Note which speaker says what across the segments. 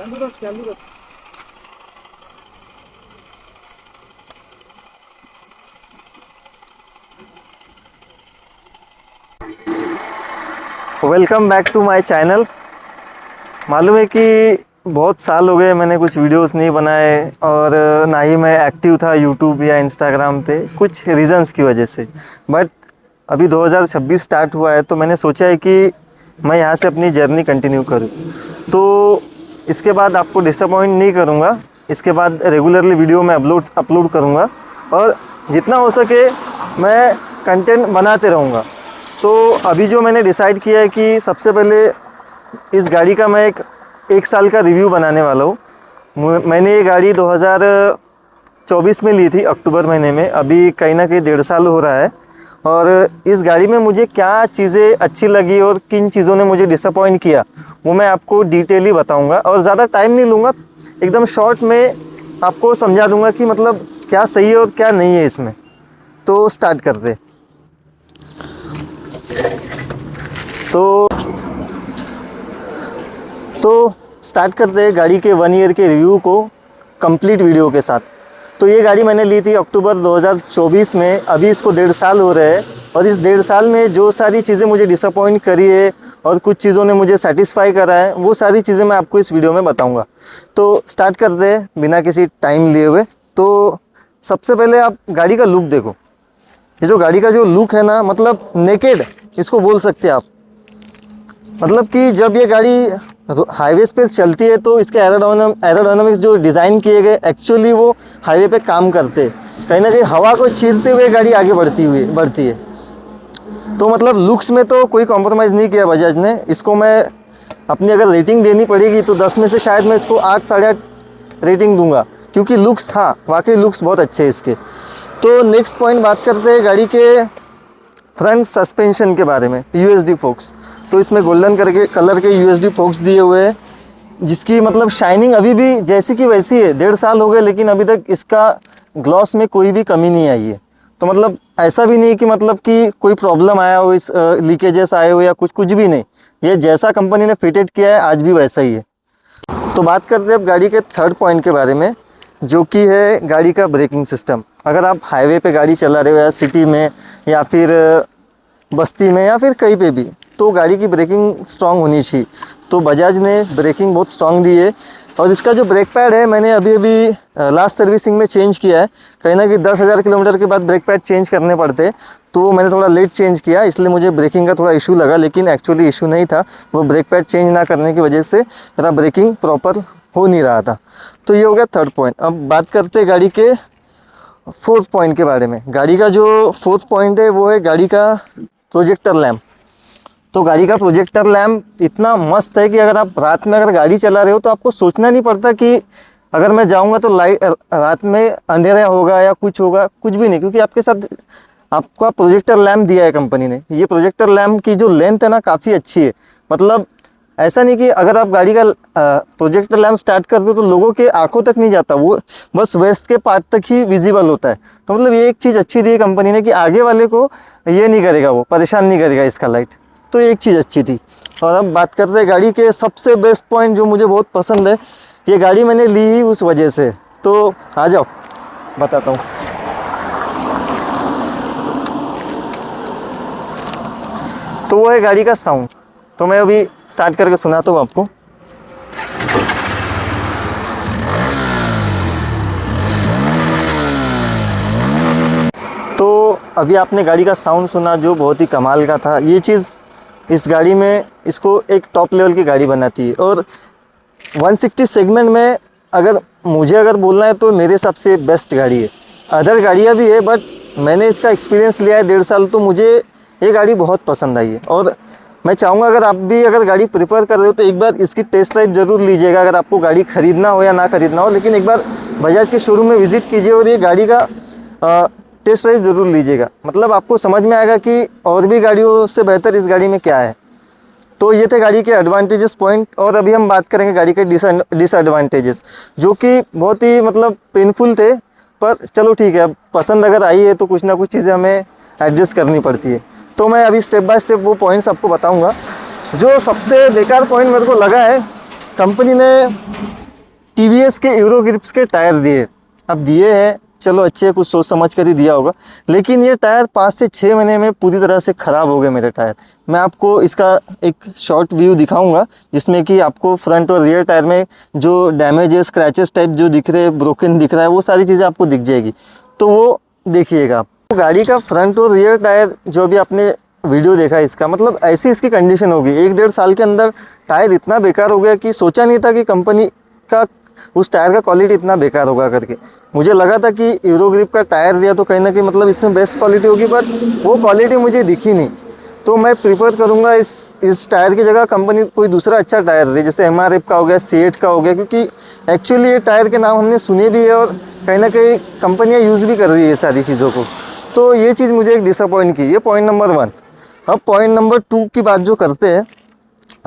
Speaker 1: Welcome back to my channel. मालूम है कि बहुत साल हो गए मैंने कुछ वीडियोस नहीं बनाए और ना ही मैं एक्टिव था यूट्यूब या इंस्टाग्राम पे कुछ रीज़न्स की वजह से। बट अभी 2026 स्टार्ट हुआ है तो मैंने सोचा है कि मैं यहाँ से अपनी जर्नी कंटिन्यू करूँ। तो इसके बाद आपको डिसअपॉइंट नहीं करूँगा। इसके बाद रेगुलरली वीडियो मैं अपलोड करूँगा और जितना हो सके मैं कंटेंट बनाते रहूँगा। तो अभी जो मैंने डिसाइड किया है कि सबसे पहले इस गाड़ी का मैं एक साल का रिव्यू बनाने वाला हूँ। मैंने ये गाड़ी 2024 में ली थी अक्टूबर महीने में। अभी कहीं ना कहीं 1.5 साल हो रहा है और इस गाड़ी में मुझे क्या चीज़ें अच्छी लगी और किन चीज़ों ने मुझे डिसअपॉइंट किया वो मैं आपको डिटेली बताऊँगा। और ज़्यादा टाइम नहीं लूँगा, एकदम शॉर्ट में आपको समझा दूँगा कि मतलब क्या सही है और क्या नहीं है इसमें। तो स्टार्ट करते। तो स्टार्ट करते हैं गाड़ी के 1 ईयर के रिव्यू को कंप्लीट वीडियो के साथ। तो ये गाड़ी मैंने ली थी अक्टूबर 2024 में। अभी इसको 1.5 साल हो रहे हैं और इस 1.5 साल में जो सारी चीज़ें मुझे डिसअपॉइंट करी है और कुछ चीज़ों ने मुझे सेटिस्फाई करा है वो सारी चीज़ें मैं आपको इस वीडियो में बताऊंगा। तो स्टार्ट करते हैं बिना किसी टाइम लिए हुए। तो सबसे पहले आप गाड़ी का लुक देखो। ये जो गाड़ी का जो लुक है ना, मतलब नेकेड इसको बोल सकते हैं आप। मतलब कि जब ये गाड़ी हाईवेज पे चलती है तो इसके एरोडायनामिक्स जो डिज़ाइन किए गए एक्चुअली वो हाईवे पे काम करते हैं। कहीं ना कहीं हवा को चीरते हुए गाड़ी आगे बढ़ती है। तो मतलब लुक्स में तो कोई कॉम्प्रोमाइज़ नहीं किया बजाज ने। इसको मैं अपनी अगर रेटिंग देनी पड़ेगी तो 10 में से शायद मैं इसको 8 साढ़े 8 रेटिंग दूंगा, क्योंकि लुक्स, हाँ वाकई लुक्स बहुत अच्छे हैं इसके। तो नेक्स्ट पॉइंट बात करते हैं गाड़ी के फ्रंट सस्पेंशन के बारे में। यूएसडी फोक्स, तो इसमें गोल्डन कलर के यूएसडी फोक्स दिए हुए हैं जिसकी मतलब शाइनिंग अभी भी जैसी की वैसी है। 1.5 साल हो गए लेकिन अभी तक इसका ग्लॉस में कोई भी कमी नहीं आई है। तो मतलब ऐसा भी नहीं कि मतलब कि कोई प्रॉब्लम आया हो, इस लीकेजेस आए हो या कुछ भी नहीं। ये जैसा कंपनी ने फिटेड किया है आज भी वैसा ही है। तो बात करते हैं अब गाड़ी के थर्ड पॉइंट के बारे में, जो कि है गाड़ी का ब्रेकिंग सिस्टम। अगर आप हाईवे पे गाड़ी चला रहे हो या सिटी में या फिर बस्ती में या फिर कहीं पे भी, तो गाड़ी की ब्रेकिंग स्ट्रांग होनी चाहिए। तो बजाज ने ब्रेकिंग बहुत स्ट्रांग दी है। और इसका जो ब्रेक पैड है मैंने अभी लास्ट सर्विसिंग में चेंज किया है। कहीं ना कहीं 10,000 किलोमीटर के बाद ब्रेक पैड चेंज करने पड़ते हैं, तो मैंने थोड़ा लेट चेंज किया, इसलिए मुझे ब्रेकिंग का थोड़ा इशू लगा। लेकिन एक्चुअली इशू नहीं था, वो ब्रेक पैड चेंज ना करने की वजह से मेरा ब्रेकिंग प्रॉपर हो नहीं रहा था। तो ये हो गया थर्ड पॉइंट। अब बात करते हैं गाड़ी के फोर्थ पॉइंट के बारे में। गाड़ी का जो फोर्थ पॉइंट है वो है गाड़ी का प्रोजेक्टर लैम्प। तो गाड़ी का प्रोजेक्टर लैम्प इतना मस्त है कि अगर आप रात में अगर गाड़ी चला रहे हो तो आपको सोचना नहीं पड़ता कि अगर मैं जाऊंगा तो लाइट रात में अंधेरा होगा या कुछ होगा, कुछ भी नहीं, क्योंकि आपके साथ आपका प्रोजेक्टर लैम्प दिया है कंपनी ने। ये प्रोजेक्टर लैम्प की जो लेंथ है ना काफ़ी अच्छी है। मतलब ऐसा नहीं कि अगर आप गाड़ी का प्रोजेक्टर लैम्प स्टार्ट कर दो तो लोगों के आंखों तक नहीं जाता, वो बस वेस्ट के पार्ट तक ही विजिबल होता है। तो मतलब ये एक चीज़ अच्छी दी है कंपनी ने कि आगे वाले को ये नहीं करेगा, वो परेशान नहीं करेगा इसका लाइट। तो एक चीज़ अच्छी थी। और अब बात करते हैं गाड़ी के सबसे बेस्ट पॉइंट जो मुझे बहुत पसंद है। ये गाड़ी मैंने ली ही उस वजह से। तो आ जाओ बताता हूँ। तो वो है गाड़ी का साउंड। तो मैं अभी स्टार्ट करके सुनाता हूँ आपको। तो अभी आपने गाड़ी का साउंड सुना जो बहुत ही कमाल का था। ये चीज़ इस गाड़ी में इसको एक टॉप लेवल की गाड़ी बनाती है। और 160 सेगमेंट में अगर बोलना है तो मेरे हिसाब से बेस्ट गाड़ी है। अदर गाड़ियाँ भी है बट मैंने इसका एक्सपीरियंस लिया है 1.5 साल, तो मुझे ये गाड़ी बहुत पसंद आई है। और मैं चाहूँगा अगर आप भी अगर गाड़ी प्रेफर कर रहे हो तो एक बार इसकी टेस्ट ड्राइव ज़रूर लीजिएगा। अगर आपको गाड़ी ख़रीदना हो या ना ख़रीदना हो, लेकिन एक बार बजाज के शोरूम में विज़िट कीजिए और ये गाड़ी का टेस्ट ड्राइव ज़रूर लीजिएगा। मतलब आपको समझ में आएगा कि और भी गाड़ियों से बेहतर इस गाड़ी में क्या है। तो ये थे गाड़ी के एडवांटेजेस पॉइंट। और अभी हम बात करेंगे गाड़ी के डिसएडवांटेजेस, जो कि बहुत ही मतलब पेनफुल थे। पर चलो ठीक है, अब पसंद अगर आई है तो कुछ ना कुछ चीज़ें हमें एडजस्ट करनी पड़ती है। तो मैं अभी स्टेप बाय स्टेप वो पॉइंट्स आपको बताऊंगा। जो सबसे बेकार पॉइंट मेरे को लगा है कंपनी ने TVS के यूरो ग्रिप्स के टायर दिए, अब दिए हैं चलो अच्छे, कुछ सोच समझ कर ही दिया होगा, लेकिन ये टायर 5 से 6 महीने में पूरी तरह से ख़राब हो गए मेरे टायर। मैं आपको इसका एक शॉर्ट व्यू दिखाऊंगा जिसमें कि आपको फ्रंट और रियर टायर में जो डैमेजेस, स्क्रैचेस टाइप जो दिख रहे हैं, ब्रोकन दिख रहा है, वो सारी चीज़ें आपको दिख जाएगी, तो वो देखिएगा आप। तो गाड़ी का फ्रंट और रियर टायर जो भी आपने वीडियो देखा इसका, मतलब ऐसी इसकी कंडीशन होगी 1-1.5 साल के अंदर टायर इतना बेकार हो गया कि सोचा नहीं था कि कंपनी का उस टायर का क्वालिटी इतना बेकार होगा करके। मुझे लगा था कि यूरो ग्रिप का टायर दिया तो कहीं ना कहीं मतलब इसमें बेस्ट क्वालिटी होगी, बट वो क्वालिटी मुझे दिखी नहीं। तो मैं प्रीफर करूँगा इस टायर की जगह कंपनी कोई दूसरा अच्छा टायर दे, जैसे MRF का हो गया, सीएट का हो गया, क्योंकि एक्चुअली ये टायर के नाम हमने सुने भी है और कहीं ना कहीं कंपनियाँ यूज़ भी कर रही है सारी चीज़ों को। तो ये चीज़ मुझे एक डिसअपॉइंट की, ये पॉइंट नंबर 1। अब पॉइंट नंबर 2 की बात जो करते हैं,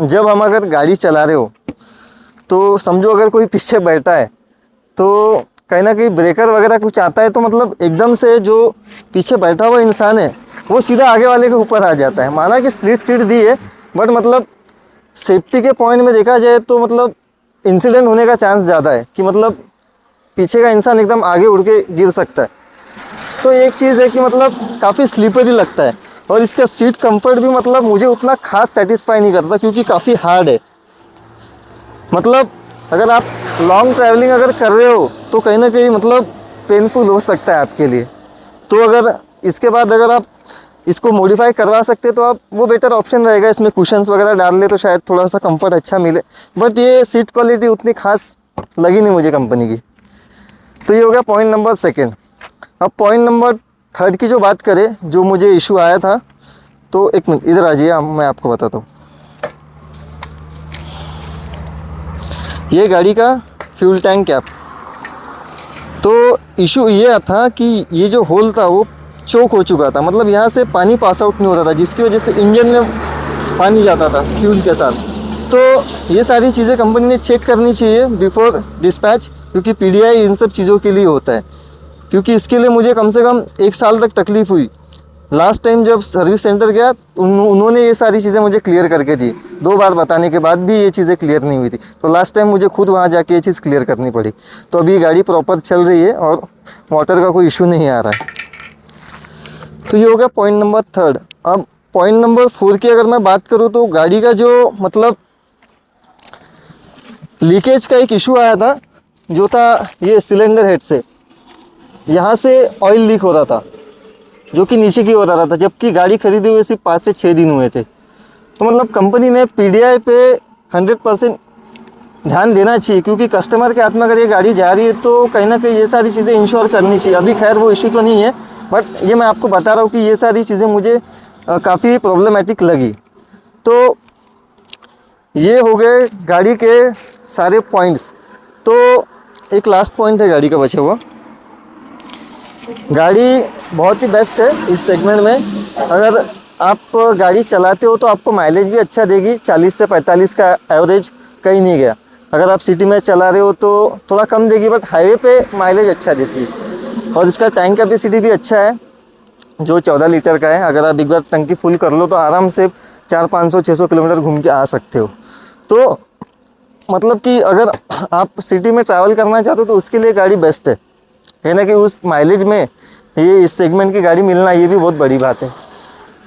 Speaker 1: जब हम अगर गाड़ी चला रहे हो तो समझो अगर कोई पीछे बैठा है तो कहीं ना कहीं ब्रेकर वगैरह कुछ आता है तो मतलब एकदम से जो पीछे बैठा हुआ इंसान है वो सीधा आगे वाले के ऊपर आ जाता है। माना कि स्प्लिट सीट दी है, बट मतलब सेफ्टी के पॉइंट में देखा जाए तो मतलब इंसिडेंट होने का चांस ज़्यादा है कि मतलब पीछे का इंसान एकदम आगे उड़ के गिर सकता है। तो एक चीज़ है कि मतलब काफ़ी स्लीपरी लगता है, और इसका सीट कंफर्ट भी मतलब मुझे उतना खास सेटिस्फाई नहीं करता क्योंकि काफ़ी हार्ड है। मतलब अगर आप लॉन्ग ट्रैवलिंग अगर कर रहे हो तो कहीं ना कहीं मतलब पेनफुल हो सकता है आपके लिए। तो अगर इसके बाद अगर आप इसको मॉडिफाई करवा सकते तो आप वो बेटर ऑप्शन रहेगा, इसमें कुशन्स वगैरह डाल ले तो शायद थोड़ा सा कंफर्ट अच्छा मिले, बट ये सीट क्वालिटी उतनी खास लगी नहीं मुझे कंपनी की। तो ये हो गया पॉइंट नंबर 2। अब पॉइंट नंबर 3 की जो बात करें, जो मुझे इशू आया था, तो एक मिनट इधर आ जाइए, मैं आपको बताता हूँ। ये गाड़ी का फ्यूल टैंक कैप, तो इशू ये था कि ये जो होल था वो चोक हो चुका था, मतलब यहाँ से पानी पास आउट नहीं होता था, जिसकी वजह से इंजन में पानी जाता था फ्यूल के साथ। तो ये सारी चीज़ें कंपनी ने चेक करनी चाहिए बिफोर डिस्पैच, क्योंकि PDI इन सब चीज़ों के लिए होता है। क्योंकि इसके लिए मुझे कम से कम 1 साल तक तकलीफ़ हुई। लास्ट टाइम जब सर्विस सेंटर गया उन्होंने ये सारी चीज़ें मुझे क्लियर करके दी, 2 बार बताने के बाद भी ये चीज़ें क्लियर नहीं हुई थी। तो लास्ट टाइम मुझे खुद वहाँ जाके ये चीज़ क्लियर करनी पड़ी। तो अभी गाड़ी प्रॉपर चल रही है और वाटर का कोई इशू नहीं आ रहा है। तो ये हो गया पॉइंट नंबर 3। अब पॉइंट नंबर 4 की अगर मैं बात करूँ तो गाड़ी का जो मतलब लीकेज का एक इशू आया था, जो था ये सिलेंडर हेड से, यहाँ से ऑयल लीक हो रहा था जो कि नीचे की ओर आ रहा था, जबकि गाड़ी खरीदी हुए सिर्फ 5 से 6 दिन हुए थे। तो मतलब कंपनी ने PDI पे 100% ध्यान देना चाहिए, क्योंकि कस्टमर के हाथ में अगर ये गाड़ी जा रही है तो कहीं ना कहीं ये सारी चीज़ें इंश्योर करनी चाहिए। अभी खैर वो इशू तो नहीं है, बट ये मैं आपको बता रहा हूँ कि ये सारी चीज़ें मुझे काफ़ी प्रॉब्लमेटिक लगी। तो ये हो गए गाड़ी के सारे पॉइंट्स। तो एक लास्ट पॉइंट है गाड़ी का बचा हुआ। गाड़ी बहुत ही बेस्ट है इस सेगमेंट में। अगर आप गाड़ी चलाते हो तो आपको माइलेज भी अच्छा देगी, 40 से 45 का एवरेज कहीं नहीं गया। अगर आप सिटी में चला रहे हो तो थोड़ा कम देगी, बट हाईवे पे माइलेज अच्छा देती है। और इसका टैंक कैपेसिटी भी अच्छा है, जो 14 लीटर का है। अगर आप एक बार टंकी फुल कर लो तो आराम से 400-500-600 किलोमीटर घूम के आ सकते हो। तो मतलब कि अगर आप सिटी में ट्रैवल करना चाहते हो तो उसके लिए गाड़ी बेस्ट है। कहीं ना कहीं उस माइलेज में ये इस सेगमेंट की गाड़ी मिलना, ये भी बहुत बड़ी बात है।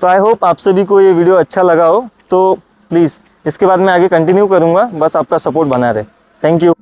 Speaker 1: तो आई होप आप सभी को ये वीडियो अच्छा लगा हो। तो प्लीज़ इसके बाद मैं आगे कंटिन्यू करूँगा, बस आपका सपोर्ट बना रहे। Thank you.